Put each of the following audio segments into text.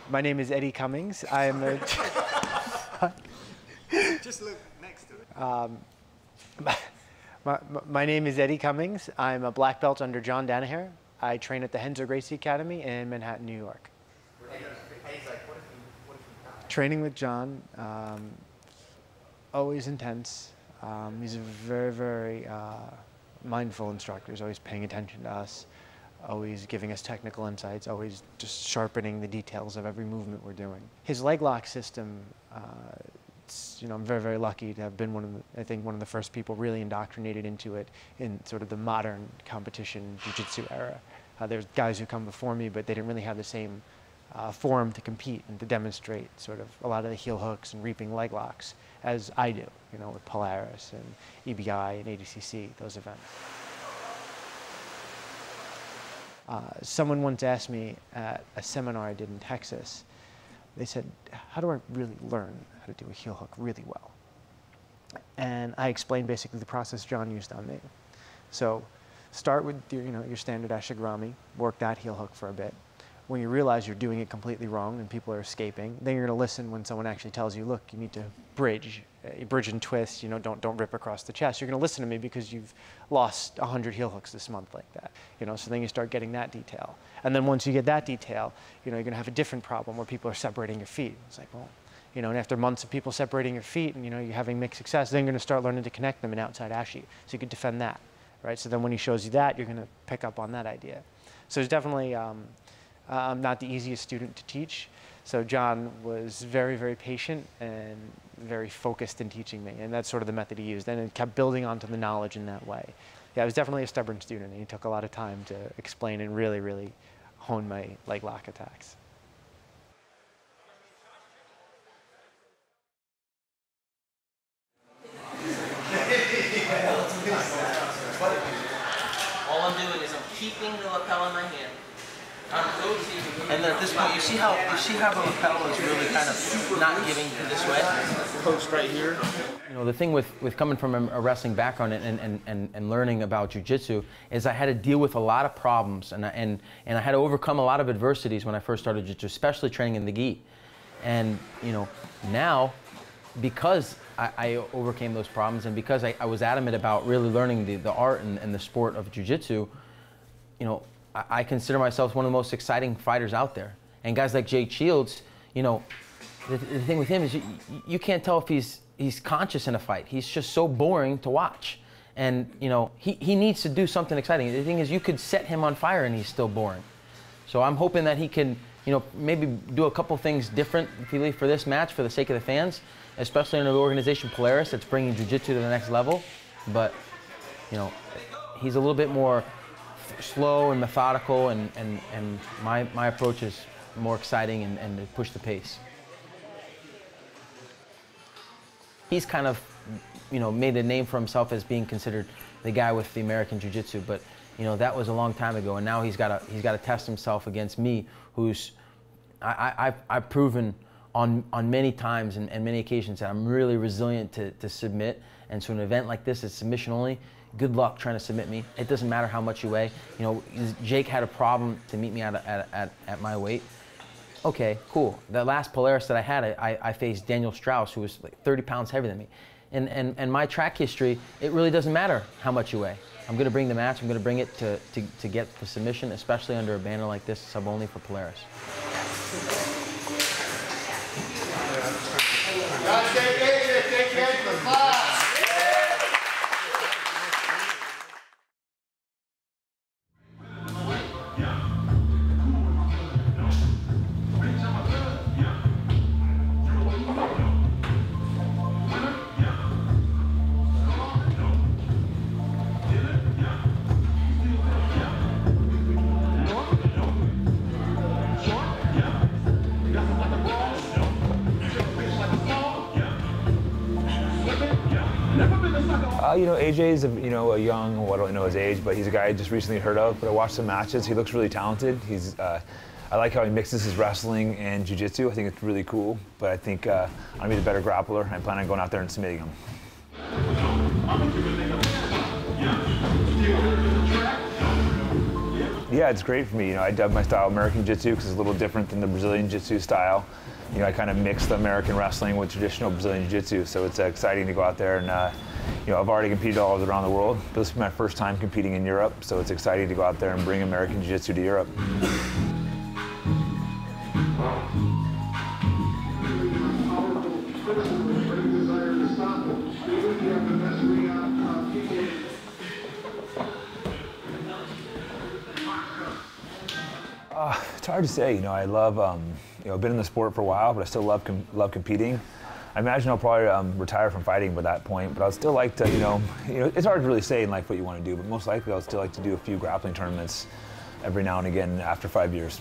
My name is Eddie Cummings. I am a... Just look next to it. My name is Eddie Cummings. I'm a black belt under John Danaher. I train at the Henzo Gracie Academy in Manhattan, New York. Training with John, always intense. He's a very, very mindful instructor. He's always paying attention to us, always giving us technical insights, always just sharpening the details of every movement we're doing. His leg lock system, I'm very, very lucky to have been one of the first people really indoctrinated into it in sort of the modern competition jiu-jitsu era. There's guys who come before me, but they didn't really have the same forum to compete and to demonstrate sort of a lot of the heel hooks and reaping leg locks as I do, with Polaris and EBI and ADCC, those events. Someone once asked me at a seminar I did in Texas, they said, how do I really learn how to do a heel hook really well? And I explained basically the process John used on me. So start with your standard ashigarami, work that heel hook for a bit. When you realize you're doing it completely wrong and people are escaping, then you're going to listen when someone actually tells you, look, you need to bridge and twist, don't rip across the chest. You're going to listen to me because you've lost 100 heel hooks this month like that. So then you start getting that detail. And then once you get that detail, you're going to have a different problem where people are separating your feet. It's like, well, and after months of people separating your feet and you're having mixed success, then you're going to start learning to connect them in outside ashi. So you can defend that, right? So then when he shows you that, you're going to pick up on that idea. So it's definitely I'm not the easiest student to teach. So John was very, very patient and very focused in teaching me. And that's sort of the method he used. And it kept building onto the knowledge in that way. Yeah, I was definitely a stubborn student. And he took a lot of time to explain and really, really hone my leg lock attacks. All I'm doing is I'm keeping the lapel in my hand. And then at this point, you see how the lapel is really kind of not giving to this way? Post right here. The thing with coming from a wrestling background and learning about jiu-jitsu is I had to deal with a lot of problems and I had to overcome a lot of adversities when I first started jiu-jitsu, especially training in the gi. And now, because I overcame those problems and because I was adamant about really learning the art and the sport of jiu-jitsu, I consider myself one of the most exciting fighters out there. And guys like Jake Shields, the thing with him is you can't tell if he's conscious in a fight. He's just so boring to watch. And he needs to do something exciting. The thing is, you could set him on fire and he's still boring. So I'm hoping that he can maybe do a couple things different for this match for the sake of the fans, especially in the organization Polaris that's bringing jiu-jitsu to the next level. But he's a little bit more slow and methodical, and my approach is more exciting and to push the pace. He's kind of, made a name for himself as being considered the guy with the American Jiu-Jitsu, but that was a long time ago, and now he's got to test himself against me, who's I've proven on many times and many occasions that I'm really resilient to submit, and so an event like this is submission only. Good luck trying to submit me. It doesn't matter how much you weigh. Jake had a problem to meet me at my weight. Okay, cool. The last Polaris that I had, I faced Daniel Strauss, who was like 30 pounds heavier than me. And my track history, it really doesn't matter how much you weigh. I'm going to bring the match. I'm going to bring it to get the submission, especially under a banner like this, sub only for Polaris. AJ's a young, well, I don't know his age, but he's a guy I just recently heard of. But I watched some matches. He looks really talented. I like how he mixes his wrestling and jiu-jitsu. I think it's really cool. But I think I'm gonna be the better grappler. I plan on going out there and submitting him. Yeah, it's great for me. You know, I dub my style American Jiu-Jitsu because it's a little different than the Brazilian Jiu-Jitsu style. You know, I kind of mix the American wrestling with traditional Brazilian Jiu-Jitsu, so it's exciting to go out there and, you know, I've already competed all around the world, but this is my first time competing in Europe, so it's exciting to go out there and bring American Jiu-Jitsu to Europe. It's hard to say. You know, I love, you know, I've been in the sport for a while, but I still love competing. I imagine I'll probably retire from fighting by that point, but I'd still like to, you know, it's hard to really say in life what you want to do, but most likely I'll still like to do a few grappling tournaments every now and again after 5 years.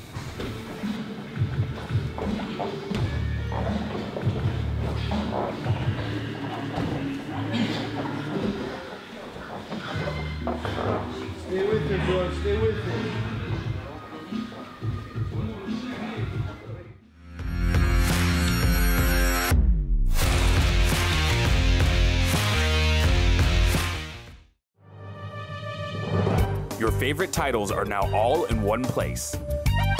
Stay with him, bro. Stay with him. Your favorite titles are now all in one place.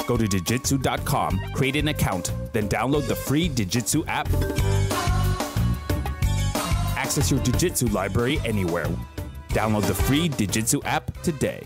Go to Digitsu.com, create an account, then download the free Digitsu app. Access your Digitsu library anywhere. Download the free Digitsu app today.